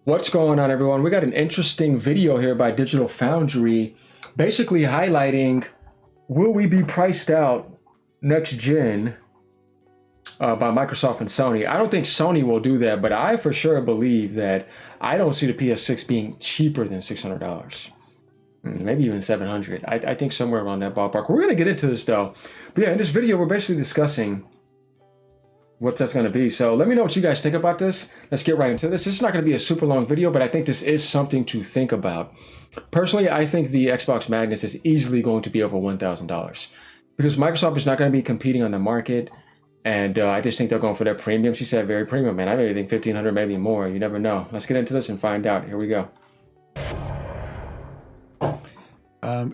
What's going on, everyone? We got an interesting video here by Digital Foundry, basically highlighting will we be priced out next gen by Microsoft and Sony. I don't think Sony will do that, but I for sure believe that I don't see the PS6 being cheaper than $600. Maybe even 700. I think somewhere around that ballpark. We're going to get into this though. But yeah, in this video, we're basically discussing what that's going to be. So let me know what you guys think about this. Let's get right into this. This is not going to be a super long video, but I think this is something to think about. Personally, I think the Xbox Magnus is easily going to be over $1,000 because Microsoft is not going to be competing on the market. And I just think they're going for their premium. She said very premium, man. I maybe think 1,500, maybe more. You never know. Let's get into this and find out. Here we go.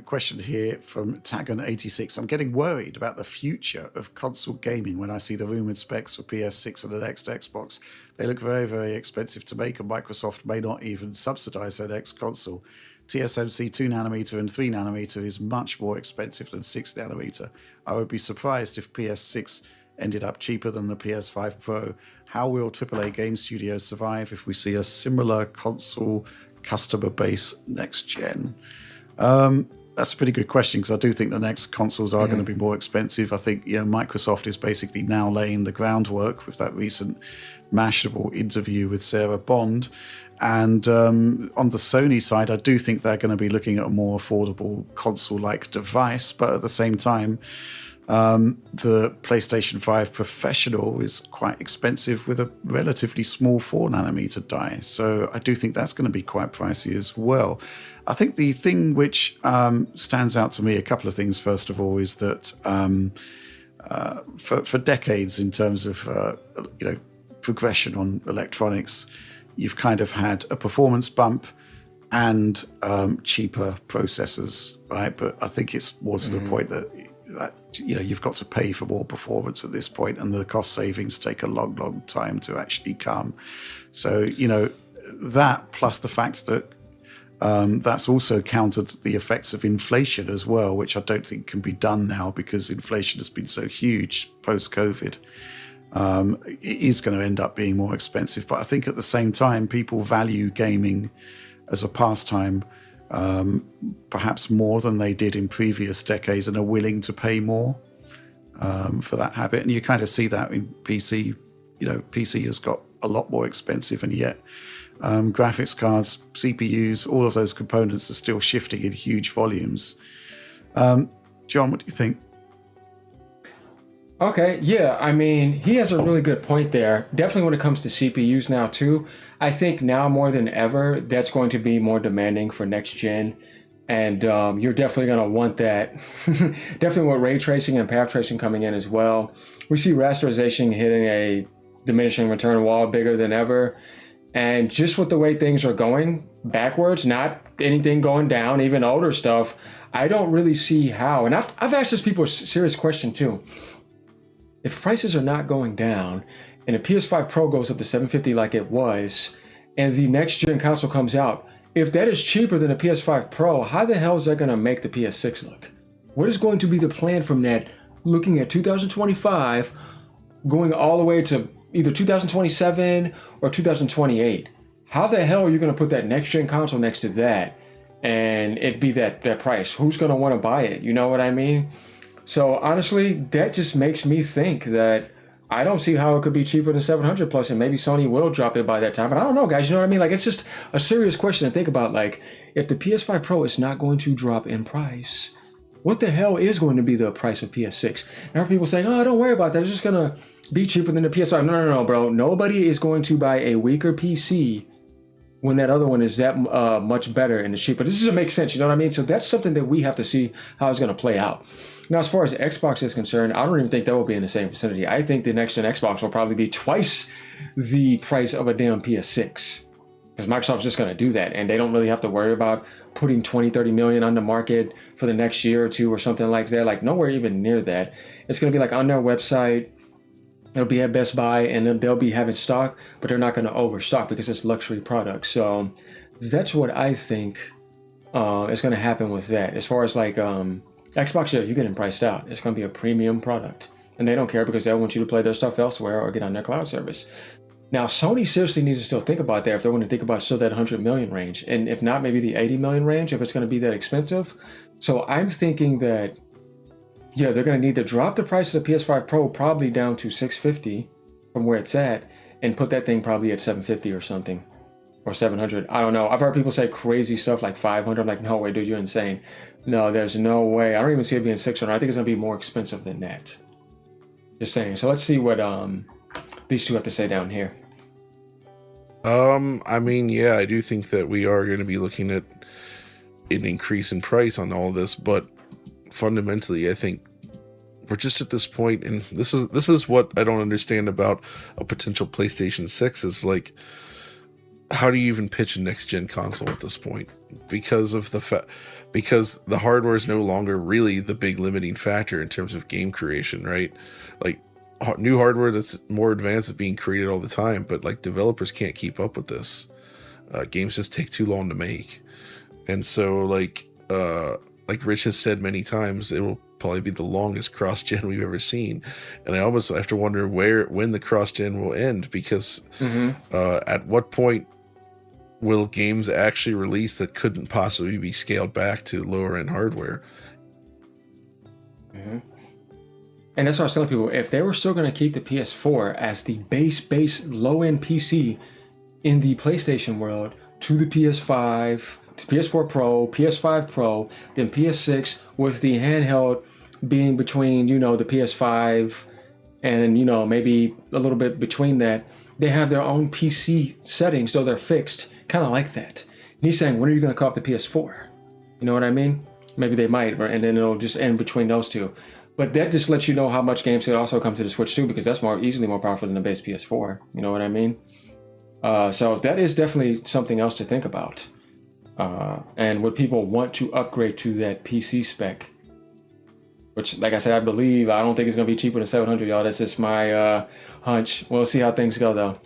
Question here from Tagon86. I'm getting worried about the future of console gaming when I see the rumored specs for PS6 and the next Xbox. They look very, very expensive to make, and Microsoft may not even subsidize their next console. TSMC 2nm and 3nm is much more expensive than 6nm. I would be surprised if PS6 ended up cheaper than the PS5 Pro. How will AAA game studios survive if we see a similar console customer base next gen? That's a pretty good question, because I do think the next consoles are going to be more expensive. I think Microsoft is basically now laying the groundwork with that recent Mashable interview with Sarah Bond. And on the Sony side, I do think they're going to be looking at a more affordable console-like device. But at the same time, the PlayStation 5 Professional is quite expensive with a relatively small 4nm die. So I do think that's going to be quite pricey as well. I think the thing which stands out to me, a couple of things, first of all, is that for decades, in terms of progression on electronics, you've kind of had a performance bump and cheaper processors, right? But I think it's more to the point that you've got to pay for more performance at this point, and the cost savings take a long, long time to actually come. So that, plus the fact that that's also countered the effects of inflation as well, which I don't think can be done now because inflation has been so huge post-COVID. It is going to end up being more expensive. But I think at the same time, people value gaming as a pastime perhaps more than they did in previous decades, and are willing to pay more for that habit. And you kind of see that in PC. PC has got a lot more expensive, and yet graphics cards, CPUs, all of those components are still shifting in huge volumes. John, what do you think? Okay, yeah, I mean, he has a really good point there. Definitely when it comes to CPUs now too. I think now more than ever, that's going to be more demanding for next gen. And you're definitely going to want that. Definitely with ray tracing and path tracing coming in as well. We see rasterization hitting a diminishing return wall bigger than ever. And just with the way things are going backwards, not anything going down, even older stuff, I don't really see how. And I've asked this people a serious question too. If prices are not going down and the PS5 Pro goes up to $750 like it was, and the next gen console comes out, if that is cheaper than the PS5 Pro, how the hell is that going to make the PS6 look? What is going to be the plan from that, looking at 2025, going all the way to either 2027 or 2028? How the hell are you going to put that next gen console next to that and it be that price? Who's going to want to buy it? You know what I mean? So honestly, that just makes me think that I don't see how it could be cheaper than 700 plus, and maybe Sony will drop it by that time. But I don't know, guys. You know what I mean? Like, it's just a serious question to think about. Like, if the PS5 Pro is not going to drop in price, what the hell is going to be the price of PS6? Now people saying, "Oh, don't worry about that. It's just gonna be cheaper than the PS5." No, bro. Nobody is going to buy a weaker PC when that other one is that much better and it's cheaper. This doesn't make sense. You know what I mean? So that's something that we have to see how it's going to play out. Now, as far as Xbox is concerned, I don't even think that will be in the same vicinity. I think the next gen Xbox will probably be twice the price of a damn PS6, because Microsoft's just going to do that, and they don't really have to worry about putting 20-30 million on the market for the next year or two or something like that. Like, nowhere even near that. It's going to be like on their website. It'll be at Best Buy, and then they'll be having stock, but they're not going to overstock because it's luxury products. So that's what I think is going to happen with that. As far as like Xbox, yeah, you're getting priced out. It's going to be a premium product, and they don't care because they want you to play their stuff elsewhere or get on their cloud service. Now, Sony seriously needs to still think about that if they're going to think about still that 100 million range. And if not, maybe the 80 million range if it's going to be that expensive. So I'm thinking that, yeah, they're going to need to drop the price of the PS5 Pro probably down to 650 from where it's at and put that thing probably at 750 or something. Or 700. I don't know. I've heard people say crazy stuff like 500. I'm like, no way, dude, you're insane. No, there's no way. I don't even see it being 600. I think it's going to be more expensive than that. Just saying. So let's see what these two have to say down here. I mean, yeah, I do think that we are going to be looking at an increase in price on all of this, but fundamentally, I think we're just at this point, and this is what I don't understand about a potential PlayStation 6 is like, how do you even pitch a next gen console at this point? Because of because the hardware is no longer really the big limiting factor in terms of game creation, right? Like new hardware that's more advanced is being created all the time, but like developers can't keep up with this. Games just take too long to make, and so like Rich has said many times, it will probably be the longest cross gen we've ever seen, and I almost have to wonder when the cross gen will end, because at what point will games actually release that couldn't possibly be scaled back to lower end hardware? And that's what I was telling people. If they were still going to keep the PS4 as the base low end PC in the PlayStation world to the PS5, to PS4 Pro, PS5 Pro, then PS6 with the handheld being between, the PS5 and, maybe a little bit between that, they have their own PC settings, though they're fixed, kind of like that. And he's saying, when are you going to call off the PS4? You know what I mean? Maybe they might, and then it'll just end between those two. But that just lets you know how much games could also come to the Switch too, because that's easily more powerful than the base PS4. You know what I mean? So that is definitely something else to think about. And would people want to upgrade to that PC spec? Which, like I said, I don't think it's going to be cheaper than 700, y'all. That's just my hunch. We'll see how things go, though.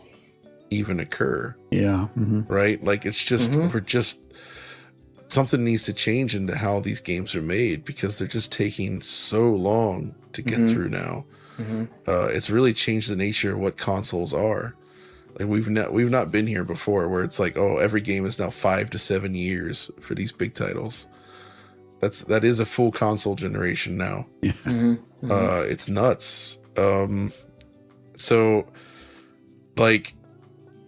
Even occur. Yeah. Right? Like, it's just, something needs to change into how these games are made, because they're just taking so long to get through now. It's really changed the nature of what consoles are. Like, we've not been here before, where it's like, oh, every game is now 5 to 7 years for these big titles. That is a full console generation now. It's nuts. So like,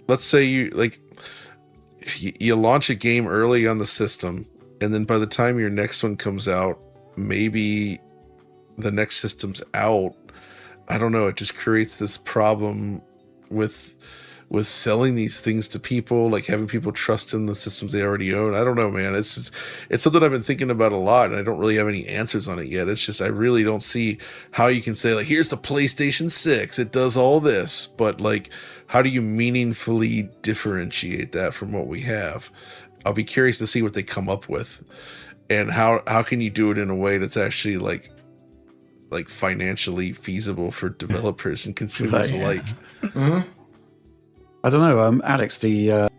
let's say you launch a game early on the system, and then by the time your next one comes out, maybe the next system's out. I don't know. It just creates this problem with selling these things to people, like having people trust in the systems they already own. I don't know, man. It's something I've been thinking about a lot, and I don't really have any answers on it yet. It's just, I really don't see how you can say, like, here's the PlayStation 6, it does all this, but like, how do you meaningfully differentiate that from what we have? I'll be curious to see what they come up with, and how can you do it in a way that's actually like financially feasible for developers and consumers alike. I don't know, Alex, remember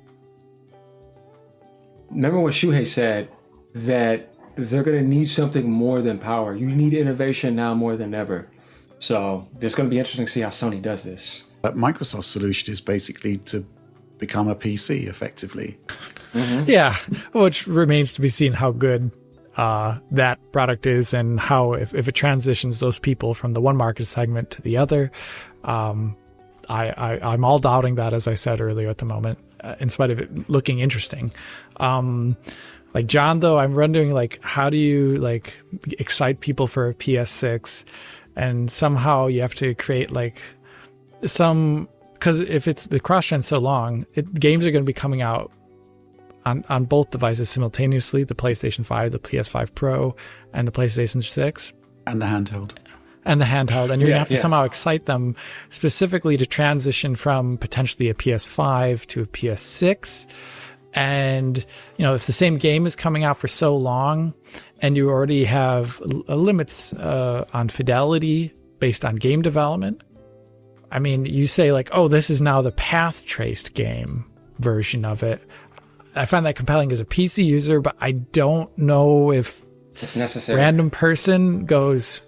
what Shuhei said, that they're going to need something more than power. You need innovation now more than ever. So it's going to be interesting to see how Sony does this. Microsoft's solution is basically to become a PC, effectively. Yeah, which remains to be seen how good that product is, and how if it transitions those people from the one market segment to the other. I'm all doubting that, as I said earlier, at the moment, in spite of it looking interesting. Like John, though, I'm wondering, like, how do you like excite people for a PS6, and somehow you have to create like because if it's the cross-gen so long, games are going to be coming out on both devices simultaneously, the PlayStation 5, the PS5 Pro, and the PlayStation 6. And the handheld. And you're going to have to somehow excite them specifically to transition from potentially a PS5 to a PS6. And, if the same game is coming out for so long, and you already have limits on fidelity based on game development, I mean, you say like, oh, this is now the path traced game version of it. I find that compelling as a PC user, but I don't know if it's necessary. Random person goes,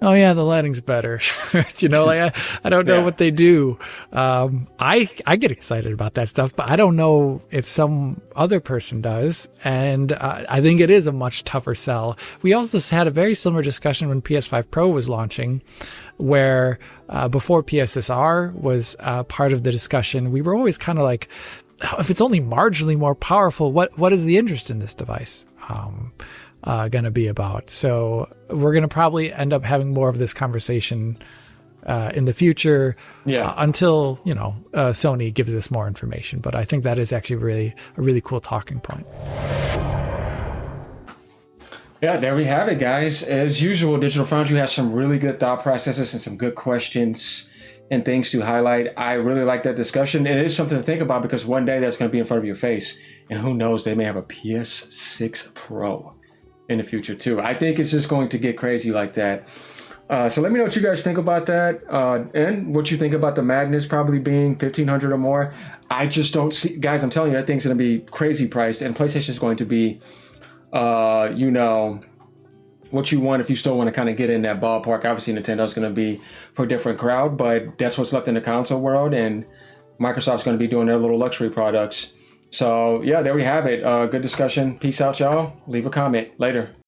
oh yeah, the lighting's better. Like I don't know what they do. I get excited about that stuff, but I don't know if some other person does. And I think it is a much tougher sell. We also had a very similar discussion when PS5 Pro was launching, where before PSSR was part of the discussion, we were always kind of like, if it's only marginally more powerful, what is the interest in this device going to be about? So we're going to probably end up having more of this conversation in the future until, Sony gives us more information. But I think that is actually a really cool talking point. Yeah, there we have it, guys. As usual, Digital Foundry has some really good thought processes and some good questions and things to highlight. I really like that discussion. It is something to think about because one day that's going to be in front of your face. And who knows, they may have a PS6 Pro in the future too. I think it's just going to get crazy like that. So let me know what you guys think about that, and what you think about the Magnus probably being $1,500 or more. I just don't see, guys, I'm telling you, that thing's going to be crazy priced, and PlayStation is going to be, what you want if you still want to kind of get in that ballpark. Obviously, Nintendo's going to be for a different crowd, but that's what's left in the console world, and Microsoft's going to be doing their little luxury products. So yeah, there we have it. Good discussion. Peace out, y'all. Leave a comment. Later.